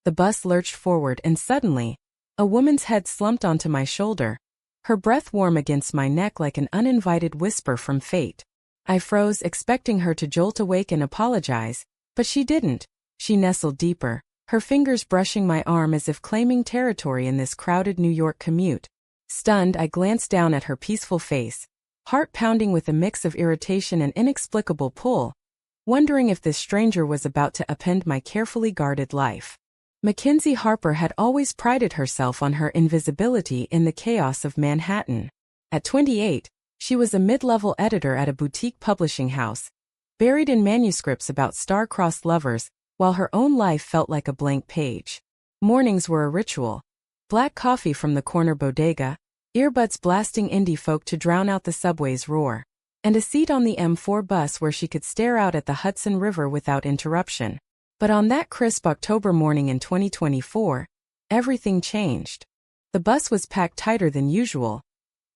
The bus lurched forward and suddenly, a woman's head slumped onto my shoulder, her breath warm against my neck like an uninvited whisper from fate. I froze, expecting her to jolt awake and apologize, but she didn't. She nestled deeper, her fingers brushing my arm as if claiming territory in this crowded New York commute. Stunned, I glanced down at her peaceful face, heart pounding with a mix of irritation and inexplicable pull, wondering if this stranger was about to upend my carefully guarded life. Mackenzie Harper had always prided herself on her invisibility in the chaos of Manhattan. At 28, she was a mid-level editor at a boutique publishing house, buried in manuscripts about star-crossed lovers, while her own life felt like a blank page. Mornings were a ritual. Black coffee from the corner bodega, earbuds blasting indie folk to drown out the subway's roar, and a seat on the M4 bus where she could stare out at the Hudson River without interruption. But on that crisp October morning in 2024, everything changed. The bus was packed tighter than usual,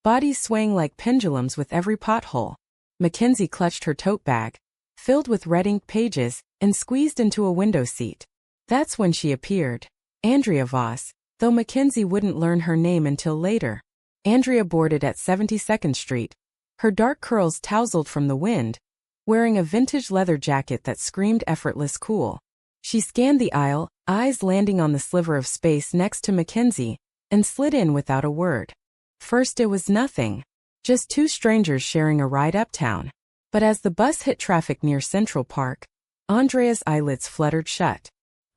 bodies swaying like pendulums with every pothole. Mackenzie clutched her tote bag, filled with red ink pages, and squeezed into a window seat. That's when she appeared. Andrea Voss, though Mackenzie wouldn't learn her name until later. Andrea boarded at 72nd Street, her dark curls tousled from the wind, wearing a vintage leather jacket that screamed effortless cool. She scanned the aisle, eyes landing on the sliver of space next to Mackenzie, and slid in without a word. First it was nothing, just two strangers sharing a ride uptown. But as the bus hit traffic near Central Park, Andrea's eyelids fluttered shut.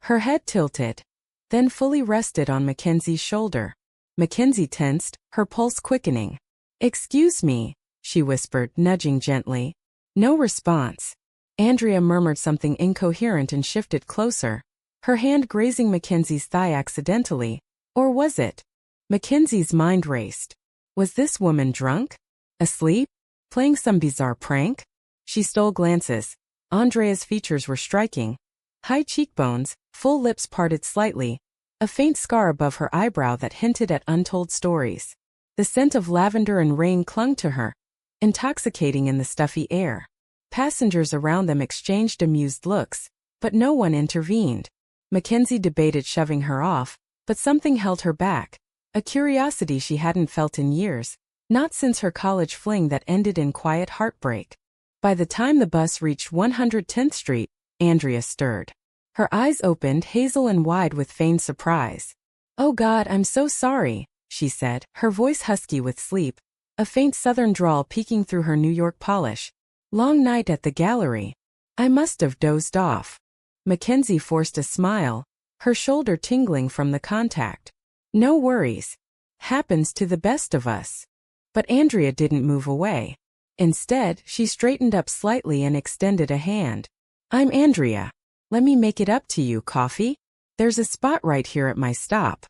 Her head tilted, then fully rested on Mackenzie's shoulder. Mackenzie tensed, her pulse quickening. "Excuse me," she whispered, nudging gently. No response. Andrea murmured something incoherent and shifted closer, her hand grazing Mackenzie's thigh accidentally. Or was it? Mackenzie's mind raced. Was this woman drunk? Asleep? Playing some bizarre prank? She stole glances. Andrea's features were striking. High cheekbones, full lips parted slightly, a faint scar above her eyebrow that hinted at untold stories. The scent of lavender and rain clung to her, intoxicating in the stuffy air. Passengers around them exchanged amused looks, but no one intervened. Mackenzie debated shoving her off, but something held her back, a curiosity she hadn't felt in years, not since her college fling that ended in quiet heartbreak. By the time the bus reached 110th Street, Andrea stirred. Her eyes opened, hazel and wide with feigned surprise. "Oh God, I'm so sorry," she said, her voice husky with sleep, a faint southern drawl peeking through her New York polish. "Long night at the gallery. I must have dozed off." Mackenzie forced a smile, her shoulder tingling from the contact. "No worries. Happens to the best of us." But Andrea didn't move away. Instead, she straightened up slightly and extended a hand. "I'm Andrea. Let me make it up to you, coffee? There's a spot right here at my stop."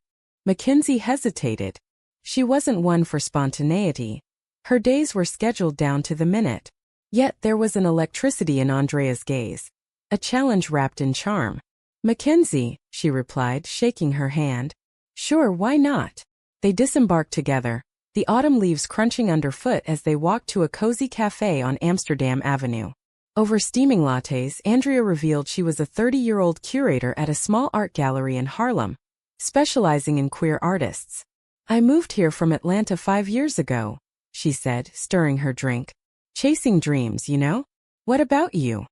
Mackenzie hesitated. She wasn't one for spontaneity. Her days were scheduled down to the minute. Yet there was an electricity in Andrea's gaze, a challenge wrapped in charm. "Mackenzie," she replied, shaking her hand. "Sure, why not?" They disembarked together, the autumn leaves crunching underfoot as they walked to a cozy cafe on Amsterdam Avenue. Over steaming lattes, Andrea revealed she was a 30-year-old curator at a small art gallery in Harlem, specializing in queer artists. "I moved here from Atlanta 5 years ago," she said, stirring her drink. "Chasing dreams, you know? What about you?"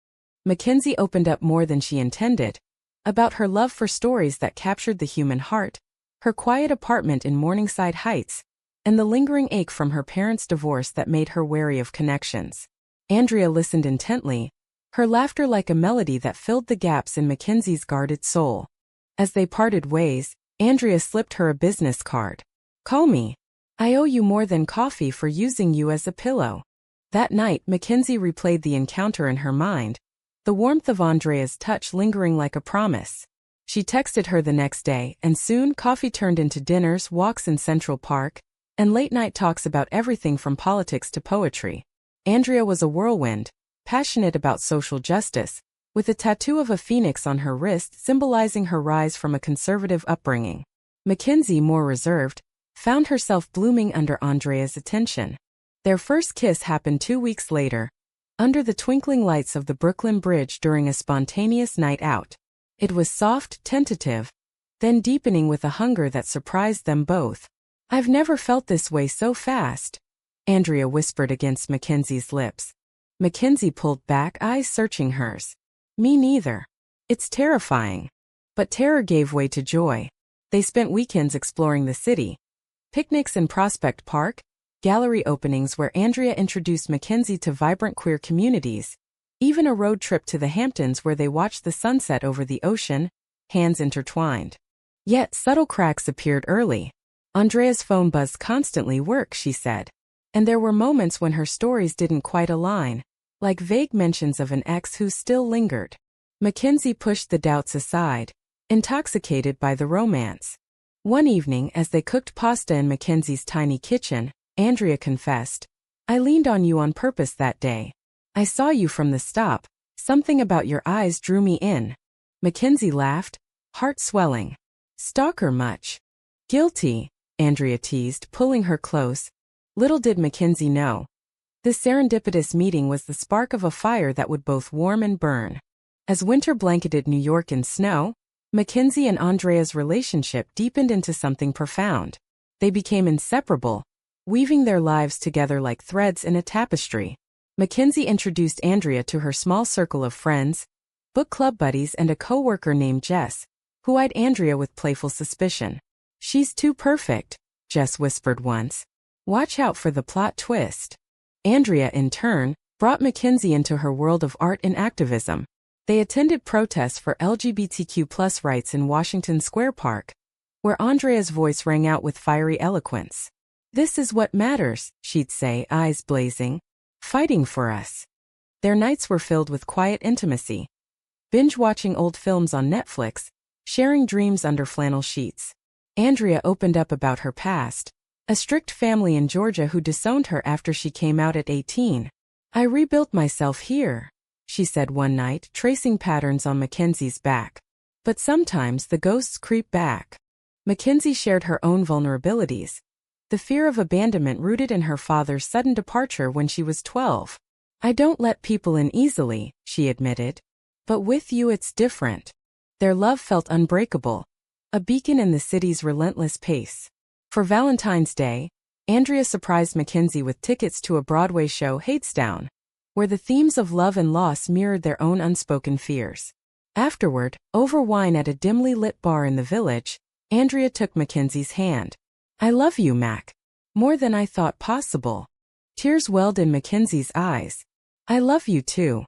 Mackenzie opened up more than she intended, about her love for stories that captured the human heart, her quiet apartment in Morningside Heights, and the lingering ache from her parents' divorce that made her wary of connections. Andrea listened intently, her laughter like a melody that filled the gaps in Mackenzie's guarded soul. As they parted ways, Andrea slipped her a business card. "Call me. I owe you more than coffee for using you as a pillow." That night, Mackenzie replayed the encounter in her mind, the warmth of Andrea's touch lingering like a promise. She texted her the next day, and soon coffee turned into dinners, walks in Central Park, and late-night talks about everything from politics to poetry. Andrea was a whirlwind, passionate about social justice, with a tattoo of a phoenix on her wrist symbolizing her rise from a conservative upbringing. Mackenzie, more reserved, found herself blooming under Andrea's attention. Their first kiss happened 2 weeks later, under the twinkling lights of the Brooklyn Bridge during a spontaneous night out. It was soft, tentative, then deepening with a hunger that surprised them both. "I've never felt this way so fast," Andrea whispered against Mackenzie's lips. Mackenzie pulled back, eyes searching hers. "Me neither. It's terrifying." But terror gave way to joy. They spent weekends exploring the city. Picnics in Prospect Park, gallery openings where Andrea introduced Mackenzie to vibrant queer communities, even a road trip to the Hamptons where they watched the sunset over the ocean, hands intertwined. Yet subtle cracks appeared early. Andrea's phone buzzed constantly. "Work," she said. And there were moments when her stories didn't quite align, like vague mentions of an ex who still lingered. Mackenzie pushed the doubts aside, intoxicated by the romance. One evening, as they cooked pasta in Mackenzie's tiny kitchen, Andrea confessed, "I leaned on you on purpose that day. I saw you from the stop. Something about your eyes drew me in." Mackenzie laughed, heart swelling. "Stalker much?" "Guilty," Andrea teased, pulling her close. Little did Mackenzie know. This serendipitous meeting was the spark of a fire that would both warm and burn. As winter blanketed New York in snow, Mackenzie and Andrea's relationship deepened into something profound. They became inseparable, weaving their lives together like threads in a tapestry. Mackenzie introduced Andrea to her small circle of friends, book club buddies, and a co-worker named Jess, who eyed Andrea with playful suspicion. "She's too perfect," Jess whispered once. "Watch out for the plot twist." Andrea, in turn, brought Mackenzie into her world of art and activism. They attended protests for LGBTQ+ rights in Washington Square Park, where Andrea's voice rang out with fiery eloquence. "This is what matters," she'd say, eyes blazing. "Fighting for us." Their nights were filled with quiet intimacy, binge-watching old films on Netflix, sharing dreams under flannel sheets. Andrea opened up about her past, a strict family in Georgia who disowned her after she came out at 18. "I rebuilt myself here," she said one night, tracing patterns on Mackenzie's back. "But sometimes the ghosts creep back." Mackenzie shared her own vulnerabilities. The fear of abandonment rooted in her father's sudden departure when she was 12. "I don't let people in easily," she admitted. "But with you it's different." Their love felt unbreakable, a beacon in the city's relentless pace. For Valentine's Day, Andrea surprised Mackenzie with tickets to a Broadway show, Hadestown, where the themes of love and loss mirrored their own unspoken fears. Afterward, over wine at a dimly lit bar in the village, Andrea took Mackenzie's hand. "I love you, Mac. More than I thought possible." Tears welled in Mackenzie's eyes. "I love you too."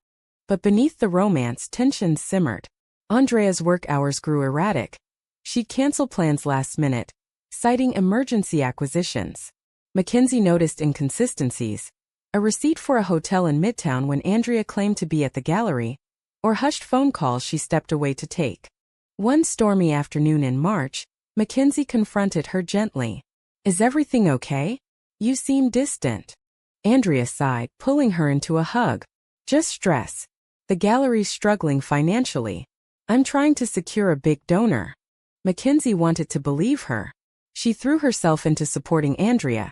But beneath the romance, tensions simmered. Andrea's work hours grew erratic. She'd cancel plans last minute, citing emergency acquisitions. Mackenzie noticed inconsistencies. A receipt for a hotel in Midtown when Andrea claimed to be at the gallery, or hushed phone calls she stepped away to take. One stormy afternoon in March, Mackenzie confronted her gently. "Is everything okay? You seem distant." Andrea sighed, pulling her into a hug. "Just stress. The gallery's struggling financially. I'm trying to secure a big donor." Mackenzie wanted to believe her. She threw herself into supporting Andrea,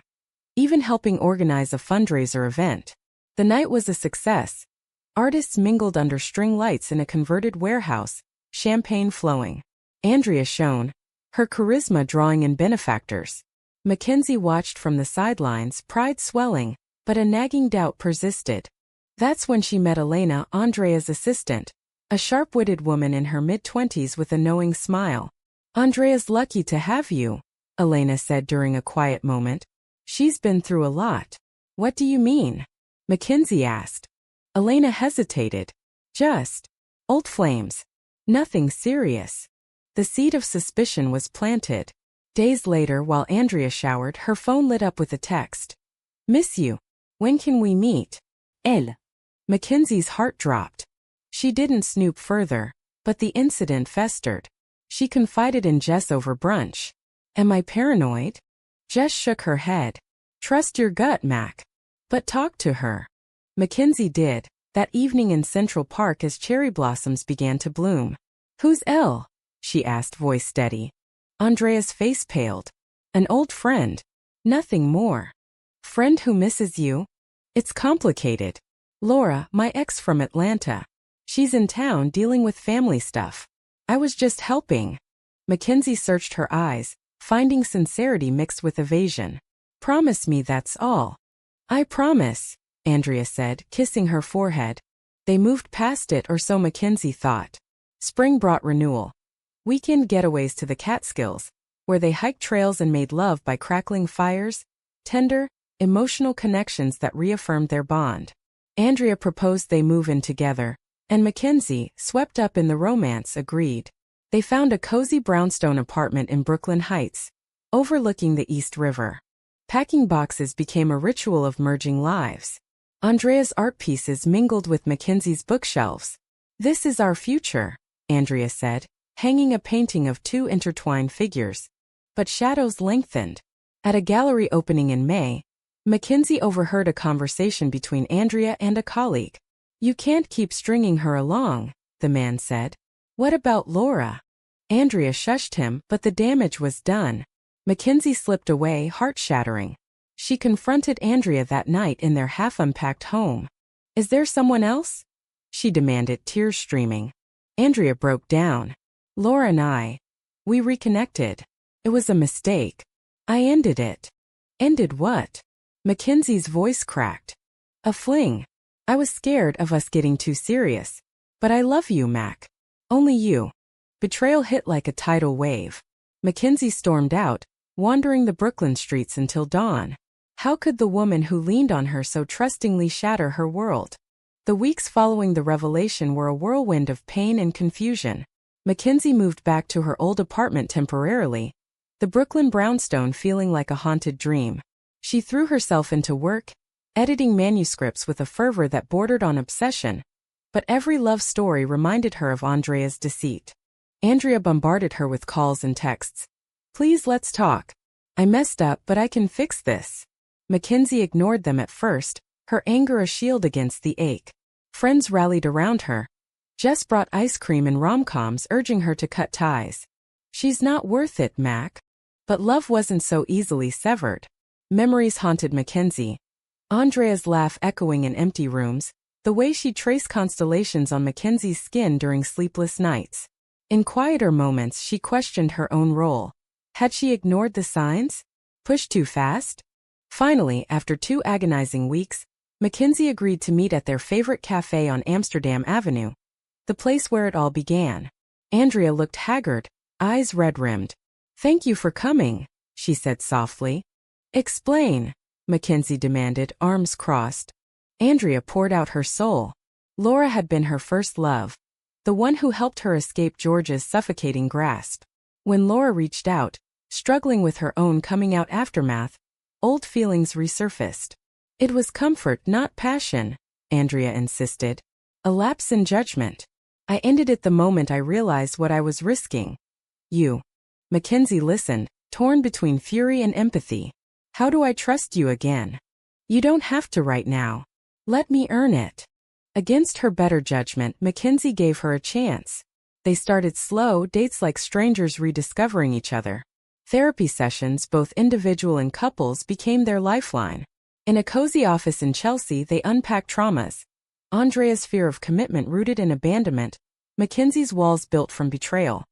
even helping organize a fundraiser event. The night was a success. Artists mingled under string lights in a converted warehouse, champagne flowing. Andrea shone, her charisma drawing in benefactors. Mackenzie watched from the sidelines, pride swelling, but a nagging doubt persisted. That's when she met Elena, Andrea's assistant, a sharp-witted woman in her mid-20s with a knowing smile. "Andrea's lucky to have you," Elena said during a quiet moment. "She's been through a lot." "What do you mean?" Mackenzie asked. Elena hesitated. "Just old flames. Nothing serious." The seed of suspicion was planted. Days later, while Andrea showered, her phone lit up with a text. "Miss you. When can we meet? Elle." Mackenzie's heart dropped. She didn't snoop further, but the incident festered. She confided in Jess over brunch. "Am I paranoid?" Jess shook her head. "Trust your gut, Mac. But talk to her." Mackenzie did, that evening in Central Park as cherry blossoms began to bloom. "Who's Elle?" she asked, voice steady. Andrea's face paled. "An old friend. Nothing more." "Friend who misses you?" "It's complicated. Laura, my ex from Atlanta. She's in town dealing with family stuff. I was just helping." Mackenzie searched her eyes, finding sincerity mixed with evasion. Promise me that's all. I promise, Andrea said, kissing her forehead. They moved past it, or so Mackenzie thought. Spring brought renewal. Weekend getaways to the Catskills, where they hiked trails and made love by crackling fires, tender, emotional connections that reaffirmed their bond. Andrea proposed they move in together, and Mackenzie, swept up in the romance, agreed. They found a cozy brownstone apartment in Brooklyn Heights, overlooking the East River. Packing boxes became a ritual of merging lives. Andrea's art pieces mingled with Mackenzie's bookshelves. This is our future, Andrea said, hanging a painting of two intertwined figures. But shadows lengthened. At a gallery opening in May, Mackenzie overheard a conversation between Andrea and a colleague. You can't keep stringing her along, the man said. What about Laura? Andrea shushed him, but the damage was done. Mackenzie slipped away, heart-shattering. She confronted Andrea that night in their half-unpacked home. Is there someone else? She demanded, tears streaming. Andrea broke down. Laura and we reconnected. It was a mistake. I ended it. Ended what? Mackenzie's voice cracked. A fling. I was scared of us getting too serious. But I love you, Mac. Only you. Betrayal hit like a tidal wave. Mackenzie stormed out, wandering the Brooklyn streets until dawn. How could the woman who leaned on her so trustingly shatter her world? The weeks following the revelation were a whirlwind of pain and confusion. Mackenzie moved back to her old apartment temporarily, the Brooklyn brownstone feeling like a haunted dream. She threw herself into work, editing manuscripts with a fervor that bordered on obsession. But every love story reminded her of Andrea's deceit. Andrea bombarded her with calls and texts. Please, let's talk. I messed up, but I can fix this. Mackenzie ignored them at first, her anger a shield against the ache. Friends rallied around her. Jess brought ice cream and rom-coms, urging her to cut ties. She's not worth it, Mac. But love wasn't so easily severed. Memories haunted Mackenzie. Andrea's laugh echoing in empty rooms, the way she traced constellations on Mackenzie's skin during sleepless nights. In quieter moments, she questioned her own role. Had she ignored the signs? Pushed too fast? Finally, after 2 agonizing weeks, Mackenzie agreed to meet at their favorite cafe on Amsterdam Avenue, the place where it all began. Andrea looked haggard, eyes red-rimmed. Thank you for coming, she said softly. Explain, Mackenzie demanded, arms crossed. Andrea poured out her soul. Laura had been her first love, the one who helped her escape George's suffocating grasp. When Laura reached out, struggling with her own coming-out aftermath, old feelings resurfaced. It was comfort, not passion, Andrea insisted. A lapse in judgment. I ended it the moment I realized what I was risking. You. Mackenzie listened, torn between fury and empathy. How do I trust you again? You don't have to right now. Let me earn it. Against her better judgment, Mackenzie gave her a chance. They started slow dates like strangers rediscovering each other. Therapy sessions, both individual and couples, became their lifeline. In a cozy office in Chelsea, they unpacked traumas. Andrea's fear of commitment rooted in abandonment, Mackenzie's walls built from betrayal.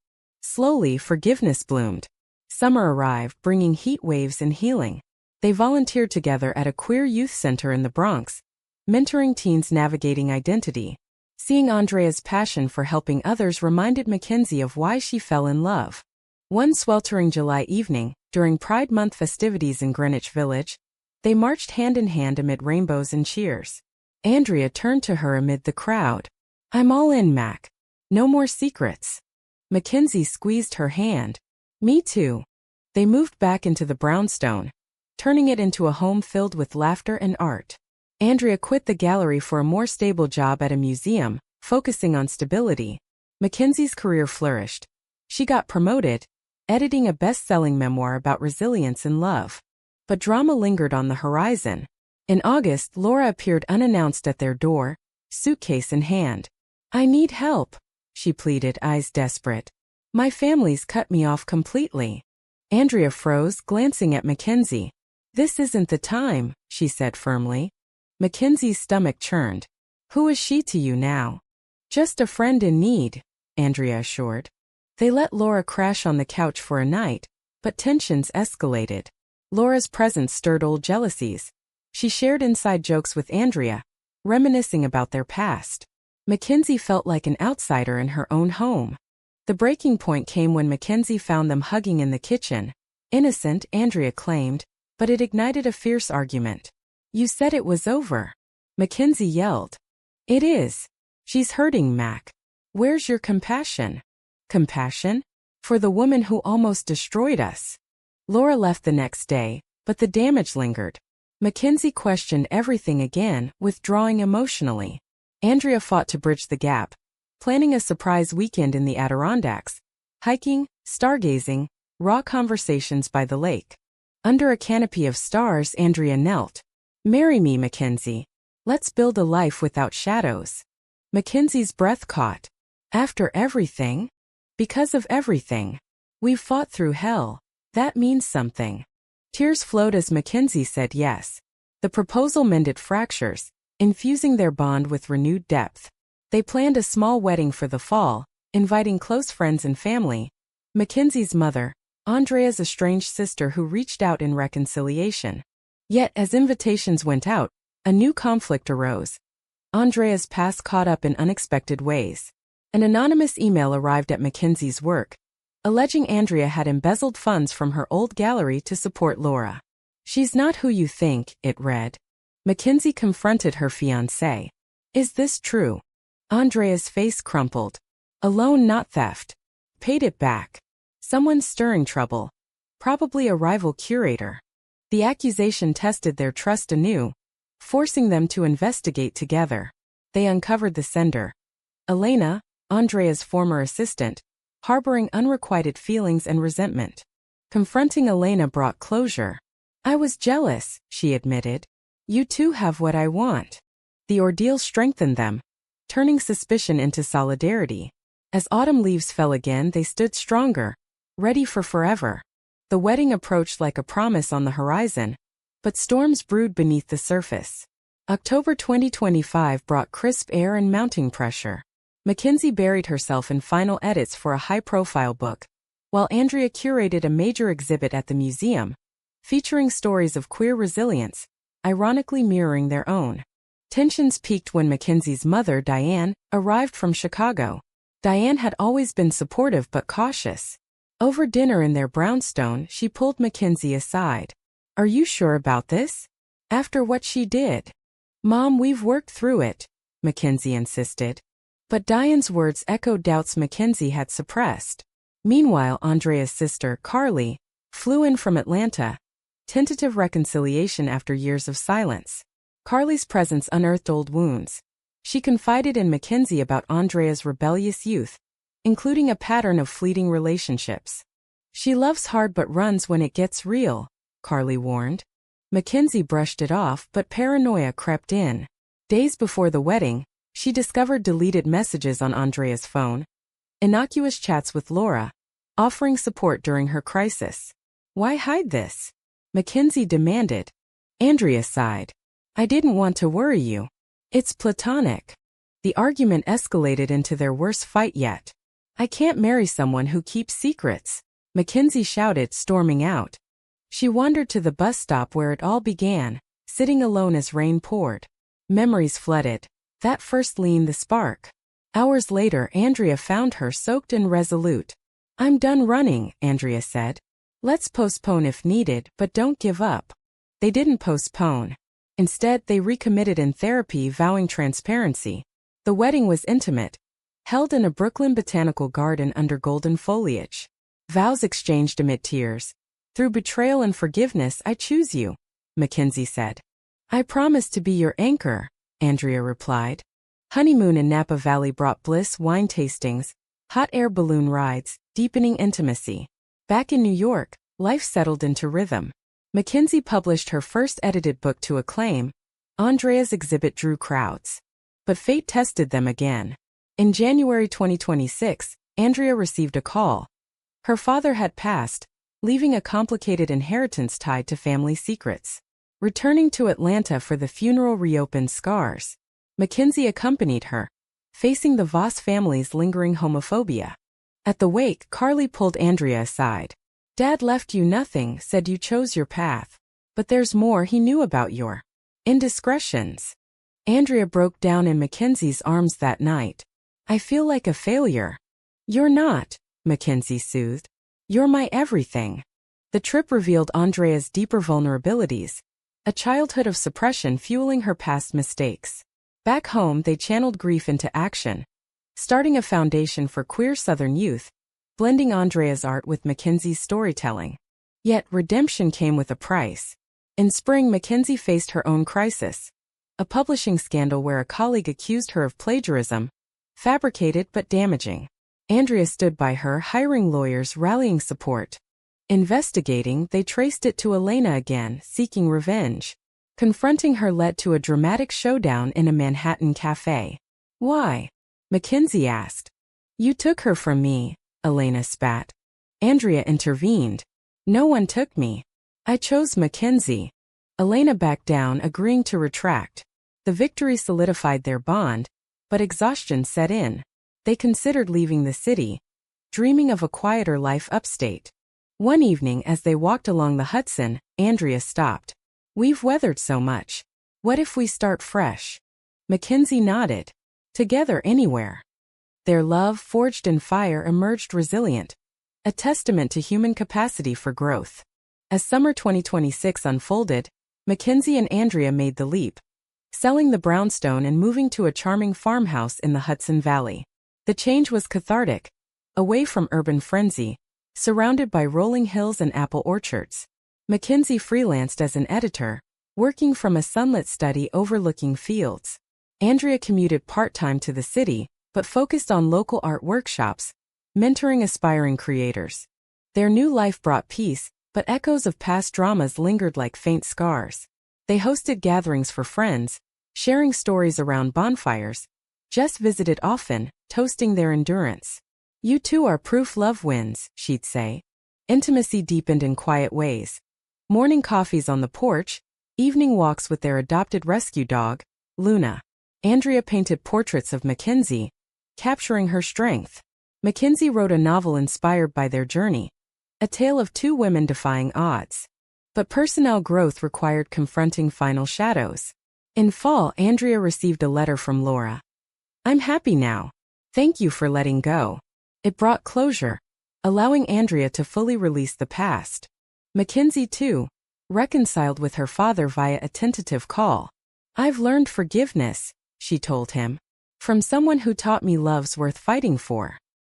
Slowly, forgiveness bloomed. Summer arrived, bringing heat waves and healing. They volunteered together at a queer youth center in the Bronx, mentoring teens navigating identity. Seeing Andrea's passion for helping others reminded Mackenzie of why she fell in love. One sweltering July evening, during Pride Month festivities in Greenwich Village, they marched hand in hand amid rainbows and cheers. Andrea turned to her amid the crowd. I'm all in, Mac. No more secrets. Mackenzie squeezed her hand. Me too. They moved back into the brownstone, turning it into a home filled with laughter and art. Andrea quit the gallery for a more stable job at a museum, focusing on stability. Mackenzie's career flourished. She got promoted, editing a best-selling memoir about resilience and love. But drama lingered on the horizon. In August, Laura appeared unannounced at their door, suitcase in hand. I need help, she pleaded, eyes desperate. My family's cut me off completely. Andrea froze, glancing at Mackenzie. This isn't the time, she said firmly. Mackenzie's stomach churned. Who is she to you now? Just a friend in need, Andrea assured. They let Laura crash on the couch for a night, but tensions escalated. Laura's presence stirred old jealousies. She shared inside jokes with Andrea, reminiscing about their past. Mackenzie felt like an outsider in her own home. The breaking point came when Mackenzie found them hugging in the kitchen. Innocent, Andrea claimed, but it ignited a fierce argument. "You said it was over," Mackenzie yelled. "It is. She's hurting, Mac. Where's your compassion?" "Compassion? For the woman who almost destroyed us." Laura left the next day, but the damage lingered. Mackenzie questioned everything again, withdrawing emotionally. Andrea fought to bridge the gap, planning a surprise weekend in the Adirondacks, hiking, stargazing, raw conversations by the lake. Under a canopy of stars, Andrea knelt. "Marry me, Mackenzie. Let's build a life without shadows." Mackenzie's breath caught. "After everything? Because of everything. We've fought through hell. That means something." Tears flowed as Mackenzie said yes. The proposal mended fractures, infusing their bond with renewed depth. They planned a small wedding for the fall, inviting close friends and family. Mackenzie's mother, Andrea's estranged sister, who reached out in reconciliation. Yet as invitations went out, a new conflict arose. Andrea's past caught up in unexpected ways. An anonymous email arrived at Mackenzie's work, alleging Andrea had embezzled funds from her old gallery to support Laura. "She's not who you think," it read. Mackenzie confronted her fiancé. "Is this true?" Andrea's face crumpled. "A loan, not theft. Paid it back. Someone's stirring trouble. Probably a rival curator." The accusation tested their trust anew, forcing them to investigate together. They uncovered the sender. Elena, Andrea's former assistant, harboring unrequited feelings and resentment. Confronting Elena brought closure. "I was jealous," she admitted. "You too have what I want." The ordeal strengthened them, turning suspicion into solidarity. As autumn leaves fell again, they stood stronger, ready for forever. The wedding approached like a promise on the horizon, but storms brewed beneath the surface. October 2025 brought crisp air and mounting pressure. Mackenzie buried herself in final edits for a high-profile book, while Andrea curated a major exhibit at the museum, featuring stories of queer resilience, ironically mirroring their own. Tensions peaked when Mackenzie's mother, Diane, arrived from Chicago. Diane had always been supportive but cautious. Over dinner in their brownstone, she pulled Mackenzie aside. "Are you sure about this? After what she did?" "Mom, we've worked through it," Mackenzie insisted. But Diane's words echoed doubts Mackenzie had suppressed. Meanwhile, Andrea's sister, Carly, flew in from Atlanta. Tentative reconciliation after years of silence. Carly's presence unearthed old wounds. She confided in Mackenzie about Andrea's rebellious youth, including a pattern of fleeting relationships. "She loves hard but runs when it gets real," Carly warned. Mackenzie brushed it off, but paranoia crept in. Days before the wedding, she discovered deleted messages on Andrea's phone, innocuous chats with Laura, offering support during her crisis. "Why hide this?" Mackenzie demanded. Andrea sighed. "I didn't want to worry you. It's platonic." The argument escalated into their worst fight yet. "I can't marry someone who keeps secrets," Mackenzie shouted, storming out. She wandered to the bus stop where it all began, sitting alone as rain poured. Memories flooded. That first lean, the spark. Hours later, Andrea found her soaked and resolute. "I'm done running," Andrea said. "Let's postpone if needed, but don't give up." They didn't postpone. Instead, they recommitted in therapy, vowing transparency. The wedding was intimate, held in a Brooklyn botanical garden under golden foliage. Vows exchanged amid tears. "Through betrayal and forgiveness, I choose you," Mackenzie said. "I promise to be your anchor," Andrea replied. Honeymoon in Napa Valley brought bliss, wine tastings, hot air balloon rides, deepening intimacy. Back in New York, life settled into rhythm. Mackenzie published her first edited book to acclaim. Andrea's exhibit drew crowds. But fate tested them again. In January 2026, Andrea received a call. Her father had passed, leaving a complicated inheritance tied to family secrets. Returning to Atlanta for the funeral reopened scars. Mackenzie accompanied her, facing the Voss family's lingering homophobia. At the wake, Carly pulled Andrea aside. Dad left you nothing, said you chose your path. But there's more he knew about your indiscretions. Andrea broke down in Mackenzie's arms that night. I feel like a failure. You're not, Mackenzie soothed. You're my everything. The trip revealed Andrea's deeper vulnerabilities, a childhood of suppression fueling her past mistakes. Back home, they channeled grief into action, starting a foundation for queer Southern youth, blending Andrea's art with Mackenzie's storytelling. Yet, redemption came with a price. In spring, Mackenzie faced her own crisis, a publishing scandal where a colleague accused her of plagiarism, fabricated but damaging. Andrea stood by her, hiring lawyers, rallying support. Investigating, they traced it to Elena again, seeking revenge. Confronting her led to a dramatic showdown in a Manhattan cafe. Why? Mackenzie asked. You took her from me, Elena spat. Andrea intervened. No one took me. I chose Mackenzie. Elena backed down, agreeing to retract. The victory solidified their bond, but exhaustion set in. They considered leaving the city, dreaming of a quieter life upstate. One evening as they walked along the Hudson, Andrea stopped. We've weathered so much. What if we start fresh? Mackenzie nodded. Together anywhere. Their love, forged in fire, emerged resilient, a testament to human capacity for growth. As summer 2026 unfolded, Mackenzie and Andrea made the leap, selling the brownstone and moving to a charming farmhouse in the Hudson Valley. The change was cathartic, away from urban frenzy, surrounded by rolling hills and apple orchards. Mackenzie freelanced as an editor, working from a sunlit study overlooking fields. Andrea commuted part-time to the city, but focused on local art workshops, mentoring aspiring creators. Their new life brought peace, but echoes of past dramas lingered like faint scars. They hosted gatherings for friends, sharing stories around bonfires, just visited often, toasting their endurance. You two are proof love wins, she'd say. Intimacy deepened in quiet ways. Morning coffees on the porch, evening walks with their adopted rescue dog, Luna. Andrea painted portraits of Mackenzie, capturing her strength. Mackenzie wrote a novel inspired by their journey, a tale of two women defying odds. But personnel growth required confronting final shadows. In fall, Andrea received a letter from Laura. I'm happy now. Thank you for letting go. It brought closure, allowing Andrea to fully release the past. Mackenzie, too, reconciled with her father via a tentative call. I've learned forgiveness, she told him, from someone who taught me love's worth fighting for.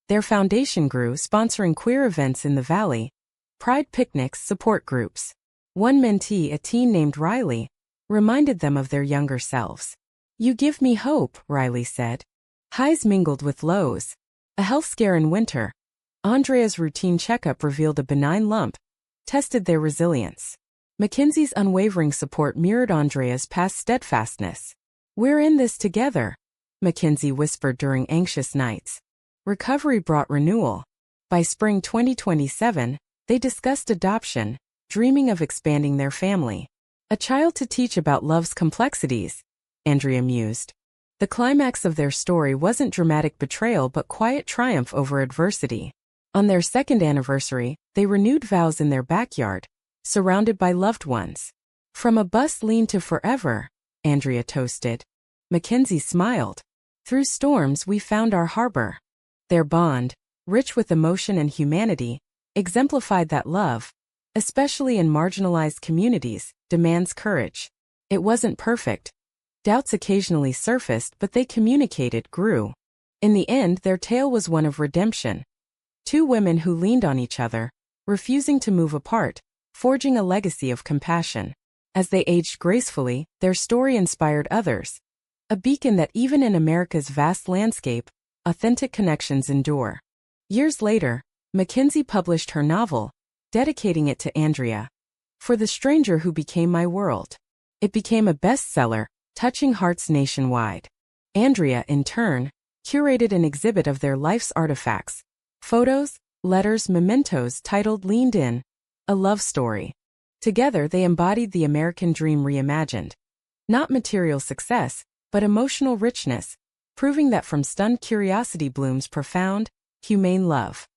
Their foundation grew, sponsoring queer events in the valley, pride picnics, support groups. One mentee, a teen named Riley, reminded them of their younger selves. You give me hope, Riley said. Highs mingled with lows. A health scare in winter. Andrea's routine checkup revealed a benign lump, tested their resilience. Mackenzie's unwavering support mirrored Andrea's past steadfastness. We're in this together, Mackenzie whispered during anxious nights. Recovery brought renewal. By spring 2027, they discussed adoption, dreaming of expanding their family. A child to teach about love's complexities, Andrea mused. The climax of their story wasn't dramatic betrayal but quiet triumph over adversity. On their second anniversary, they renewed vows in their backyard, surrounded by loved ones. From a bus lean to forever, Andrea toasted. Mackenzie smiled. Through storms we found our harbor. Their bond, rich with emotion and humanity, exemplified that love, especially in marginalized communities, demands courage. It wasn't perfect. Doubts occasionally surfaced, but they communicated, grew. In the end, their tale was one of redemption. Two women who leaned on each other, refusing to move apart, forging a legacy of compassion. As they aged gracefully, their story inspired others. A beacon that even in America's vast landscape, authentic connections endure. Years later, Mackenzie published her novel, dedicating it to Andrea. For the Stranger Who Became My World. It became a bestseller, touching hearts nationwide. Andrea, in turn, curated an exhibit of their life's artifacts. Photos, letters, mementos titled Leaned In, a love story. Together they embodied the American dream reimagined. Not material success, but emotional richness, proving that from stunned curiosity blooms profound, Humane love.